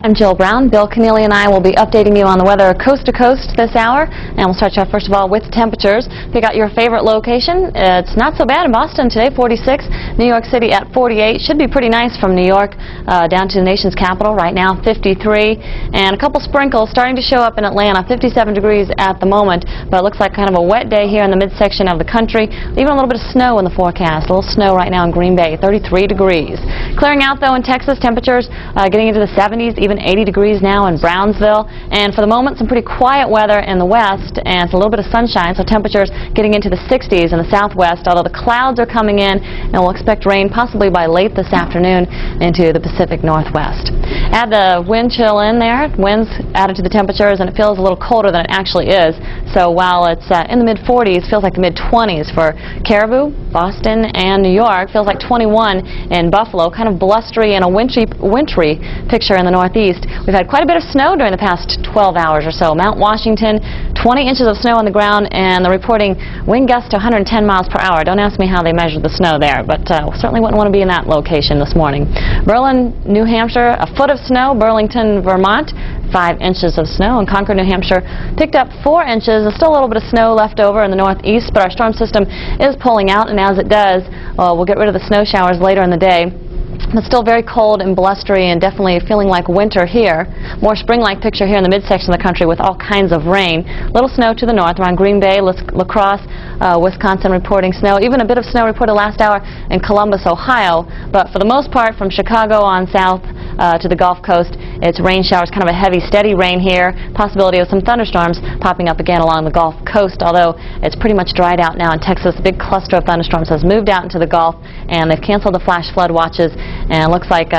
I'm Jill Brown. Bill Keneally and I will be updating you on the weather coast to coast this hour. And we'll start you off first of all with temperatures. Pick out your favorite location. It's not so bad in Boston today, 46. New York City at 48. Should be pretty nice from New York down to the nation's capital. Right now, 53. And a couple sprinkles starting to show up in Atlanta, 57 degrees at the moment. But it looks like kind of a wet day here in the midsection of the country. Even a little bit of snow in the forecast. A little snow right now in Green Bay, 33 degrees. Clearing out, though, in Texas, temperatures getting into the 70s, even 80 degrees now in Brownsville. And for the moment, some pretty quiet weather in the west and a little bit of sunshine, so temperatures getting into the 60s in the southwest, although the clouds are coming in and we'll expect rain possibly by late this afternoon into the Pacific Northwest. Add the wind chill in there, winds added to the temperatures, and it feels a little colder than it actually is. So while it's in the mid-40s, feels like the mid-20s for Caribou, Boston, and New York. Feels like 21 in Buffalo, kind of blustery and a wintry picture in the northeast. We've had quite a bit of snow during the past 12 hours or so. Mount Washington, 20 inches of snow on the ground, and they're reporting wind gusts to 110 miles per hour. Don't ask me how they measured the snow there, but certainly wouldn't want to be in that location this morning. Berlin, New Hampshire, a foot of snow. Burlington, Vermont, 5 inches of snow. And Concord, New Hampshire, picked up 4 inches. There's still a little bit of snow left over in the northeast, but our storm system is pulling out, and as it does, we'll get rid of the snow showers later in the day. It's still very cold and blustery and definitely feeling like winter here. More spring-like picture here in the midsection of the country with all kinds of rain. Little snow to the north around Green Bay, La Crosse, Wisconsin reporting snow. Even a bit of snow reported last hour in Columbus, Ohio. But for the most part, from Chicago on south to the Gulf Coast, it's rain showers, kind of a heavy, steady rain here. Possibility of some thunderstorms popping up again along the Gulf Coast, although it's pretty much dried out now in Texas. A big cluster of thunderstorms has moved out into the Gulf, and they've canceled the flash flood watches. And it looks like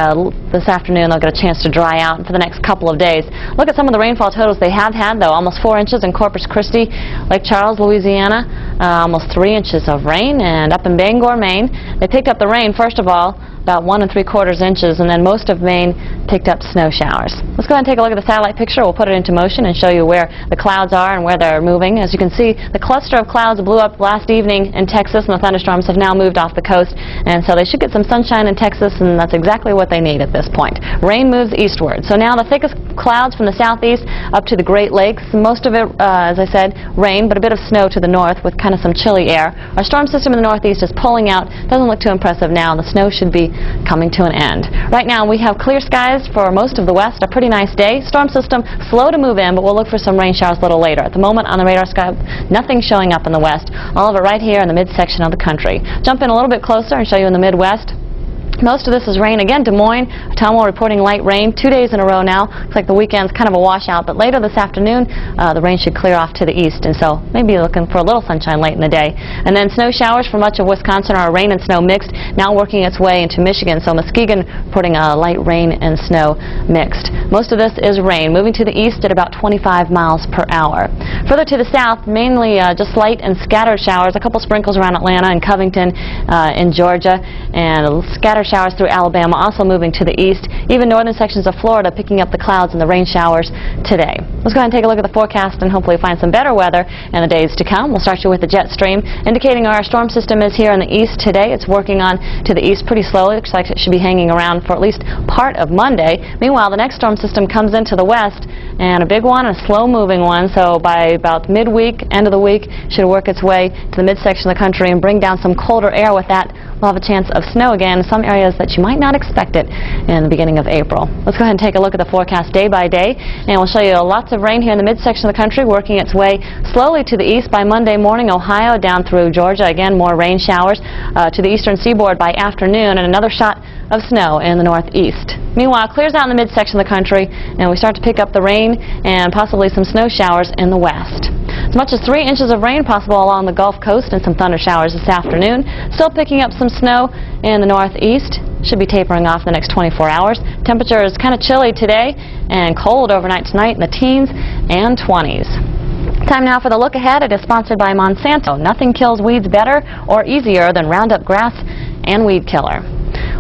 this afternoon they'll get a chance to dry out for the next couple of days. Look at some of the rainfall totals they have had, though. Almost 4 inches in Corpus Christi, Lake Charles, Louisiana. Almost 3 inches of rain. And up in Bangor, Maine, they picked up the rain, first of all, about 1 3/4 inches, and then most of Maine picked up snow showers. Let's go ahead and take a look at the satellite picture. We'll put it into motion and show you where the clouds are and where they're moving. As you can see, the cluster of clouds blew up last evening in Texas, and the thunderstorms have now moved off the coast, and so they should get some sunshine in Texas, and that's exactly what they need at this point. Rain moves eastward. So now the thickest clouds from the southeast up to the Great Lakes. Most of it, as I said, rain, but a bit of snow to the north with kind of some chilly air. Our storm system in the northeast is pulling out. Doesn't look too impressive now. The snow should be coming to an end. Right now we have clear skies for most of the west. A pretty nice day. Storm system slow to move in, but we'll look for some rain showers a little later. At the moment on the radar scope, nothing showing up in the west. All of it right here in the midsection of the country. Jump in a little bit closer and show you in the Midwest. Most of this is rain. Again, Des Moines, Ottumwa reporting light rain 2 days in a row now. Looks like the weekend's kind of a washout, but later this afternoon, the rain should clear off to the east, and so maybe looking for a little sunshine late in the day. And then snow showers for much of Wisconsin are rain and snow mixed, now working its way into Michigan. So Muskegon reporting a light rain and snow mixed. Most of this is rain, moving to the east at about 25 miles per hour. Further to the south, mainly just light and scattered showers. A couple sprinkles around Atlanta and Covington in Georgia, and scattered showers through Alabama, also moving to the east. Even northern sections of Florida picking up the clouds and the rain showers today. Let's go ahead and take a look at the forecast and hopefully find some better weather in the days to come. We'll start you with the jet stream, indicating our storm system is here in the east today. It's working on to the east pretty slowly. Looks like it should be hanging around for at least part of Monday. Meanwhile, the next storm system comes into the west, and a big one, a slow-moving one, so by about midweek, end of the week, should work its way to the midsection of the country and bring down some colder air. With that, we'll have a chance of snow again in some areas that you might not expect it in the beginning of April. Let's go ahead and take a look at the forecast day by day, and we'll show you lots of rain here in the midsection of the country, working its way slowly to the east by Monday morning. Ohio down through Georgia, again more rain showers to the eastern seaboard by afternoon, and another shot of snow in the northeast. Meanwhile, it clears out in the midsection of the country, and we start to pick up the rain and possibly some snow showers in the west. As much as 3 inches of rain possible along the Gulf Coast and some thunder showers this afternoon. Still picking up some snow in the northeast. Should be tapering off in the next 24 hours. Temperature is kind of chilly today and cold overnight tonight in the teens and 20s. Time now for the look ahead. It is sponsored by Monsanto. Nothing kills weeds better or easier than Roundup Grass and Weed Killer.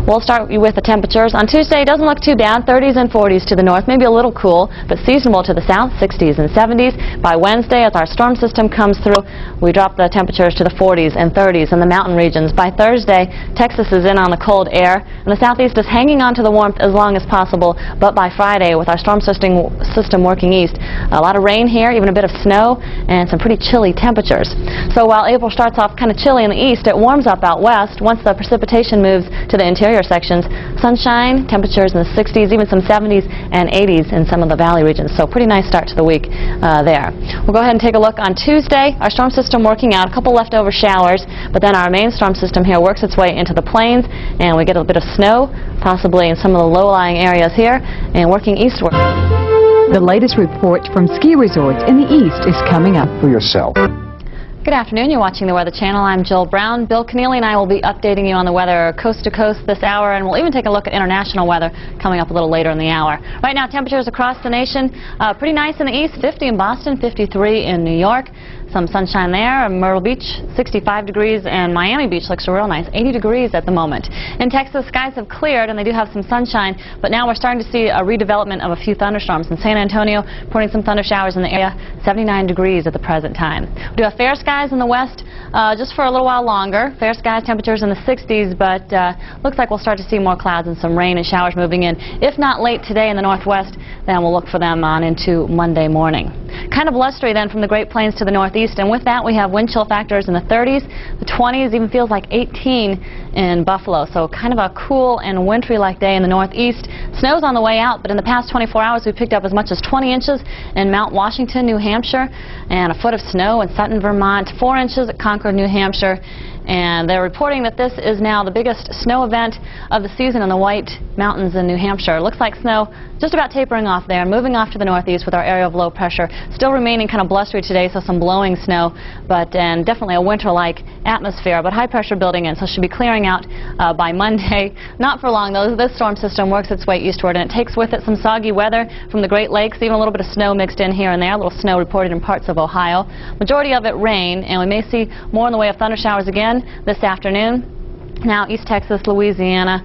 We'll start with the temperatures. On Tuesday, it doesn't look too bad. 30s and 40s to the north, maybe a little cool, but seasonable to the south, 60s and 70s. By Wednesday, as our storm system comes through, we drop the temperatures to the 40s and 30s in the mountain regions. By Thursday, Texas is in on the cold air, and the southeast is hanging on to the warmth as long as possible. But by Friday, with our storm system working east, a lot of rain here, even a bit of snow, and some pretty chilly temperatures. So while April starts off kind of chilly in the east, it warms up out west. Once the precipitation moves to the interior sections, sunshine, temperatures in the 60s, even some 70s and 80s in some of the valley regions. So pretty nice start to the week there. We'll go ahead and take a look on Tuesday. Our storm system working out, a couple leftover showers, but then our main storm system here works its way into the plains, and we get a bit of snow, possibly in some of the low-lying areas here, and working eastward. The latest report from ski resorts in the east is coming up. For yourself. Good afternoon. You're watching the Weather Channel. I'm Jill Brown. Bill Keneally and I will be updating you on the weather coast to coast this hour, and we'll even take a look at international weather coming up a little later in the hour. Right now, temperatures across the nation pretty nice in the east, 50 in Boston, 53 in New York. Some sunshine there. Myrtle Beach, 65 degrees, and Miami Beach looks real nice, 80 degrees at the moment. In Texas, skies have cleared, and they do have some sunshine, but now we're starting to see a redevelopment of a few thunderstorms. In San Antonio, reporting some thunder showers in the area, 79 degrees at the present time. We do have fair skies in the west just for a little while longer. Fair skies, temperatures in the 60s, but looks like we'll start to see more clouds and some rain and showers moving in. If not late today in the northwest, then we'll look for them on into Monday morning. Kind of blustery then from the Great Plains to the northeast, and with that we have wind chill factors in the 30s, the 20s, even feels like 18 in Buffalo. So kind of a cool and wintry-like day in the northeast. Snow's on the way out, but in the past 24 hours we picked up as much as 20 inches in Mount Washington, New Hampshire, and a foot of snow in Sutton, Vermont, 4 inches at Concord, New Hampshire. And they're reporting that this is now the biggest snow event of the season in the White Mountains in New Hampshire. Looks like snow just about tapering off there, moving off to the northeast with our area of low pressure. Still remaining kind of blustery today, so some blowing snow, and definitely a winter-like atmosphere, but high pressure building in, so should be clearing out by Monday. Not for long, though. This storm system works its way eastward, and it takes with it some soggy weather from the Great Lakes, even a little bit of snow mixed in here and there, a little snow reported in parts of Ohio. Majority of it rain, and we may see more in the way of thunder showers again this afternoon. Now East Texas, Louisiana.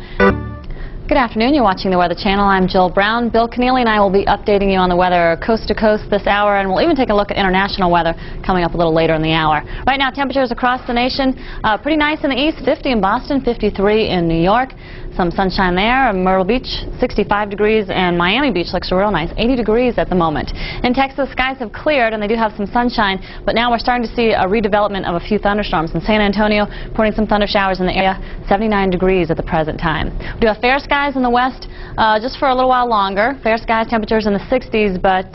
Good afternoon. You're watching the Weather Channel. I'm Jill Brown. Bill Keneally and I will be updating you on the weather coast to coast this hour, and we'll even take a look at international weather coming up a little later in the hour. Right now, temperatures across the nation pretty nice in the east, 50 in Boston, 53 in New York. Some sunshine there. Myrtle Beach, 65 degrees, and Miami Beach looks real nice, 80 degrees at the moment. In Texas, skies have cleared, and they do have some sunshine, but now we're starting to see a redevelopment of a few thunderstorms. In San Antonio, reporting some thunder showers in the area, 79 degrees at the present time. We do have fair skies in the west just for a little while longer. Fair skies, temperatures in the 60s, but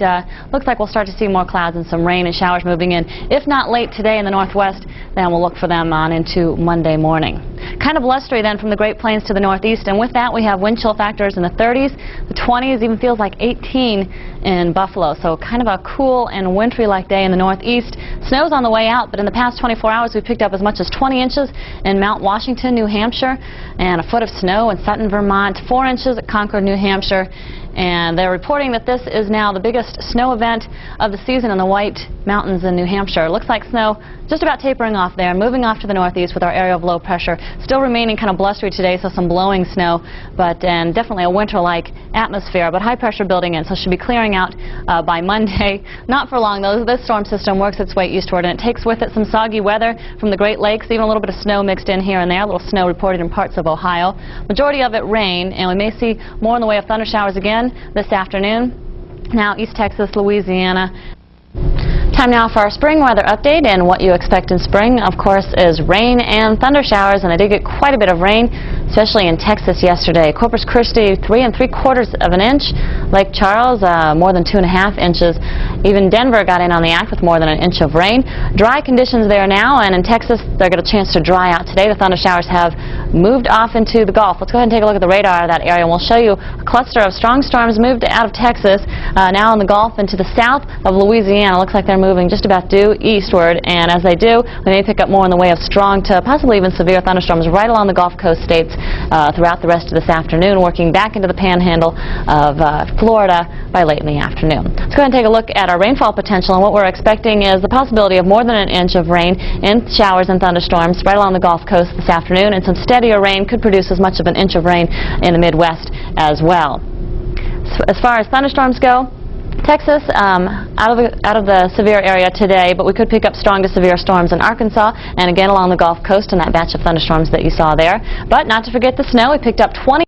looks like we'll start to see more clouds and some rain and showers moving in. If not late today in the northwest, then we'll look for them on into Monday morning. Kind of blustery then from the Great Plains to the northeast, and with that we have wind chill factors in the 30s, the 20s, even feels like 18 in Buffalo. So kind of a cool and wintry-like day in the northeast. Snow's on the way out, but in the past 24 hours we picked up as much as 20 inches in Mount Washington, New Hampshire, and a foot of snow in Sutton, Vermont, 4 inches at Concord, New Hampshire. And they're reporting that this is now the biggest snow event of the season in the White Mountains in New Hampshire. Looks like snow just about tapering off there, moving off to the northeast with our area of low pressure. Still remaining kind of blustery today, so some blowing snow, and definitely a winter-like atmosphere, but high pressure building in, so should be clearing out by Monday. Not for long, though. This storm system works its way eastward, and it takes with it some soggy weather from the Great Lakes, even a little bit of snow mixed in here and there, a little snow reported in parts of Ohio. Majority of it rain, and we may see more in the way of thunder showers again this afternoon. Now East Texas, Louisiana. Time now for our spring weather update, and what you expect in spring, of course, is rain and thunder showers, and I did get quite a bit of rain, especially in Texas yesterday. Corpus Christi, 3 3/4 of an inch. Lake Charles, more than 2.5 inches. Even Denver got in on the act with more than an inch of rain. Dry conditions there now, and in Texas, they're going to chance to dry out today. The thunder showers have moved off into the Gulf. Let's go ahead and take a look at the radar of that area, and we'll show you a cluster of strong storms moved out of Texas, now in the Gulf and to the south of Louisiana. Looks like they're moving just about due eastward, and as they do, we may pick up more in the way of strong to possibly even severe thunderstorms right along the Gulf Coast states throughout the rest of this afternoon, working back into the panhandle of Florida by late in the afternoon. Let's go ahead and take a look at our rainfall potential, and what we're expecting is the possibility of more than an inch of rain in showers and thunderstorms right along the Gulf Coast this afternoon, and some steady steadier rain could produce as much of an inch of rain in the Midwest as well. As far as thunderstorms go, Texas out of the severe area today, but we could pick up strong to severe storms in Arkansas and again along the Gulf Coast in that batch of thunderstorms that you saw there. But not to forget the snow. We picked up 20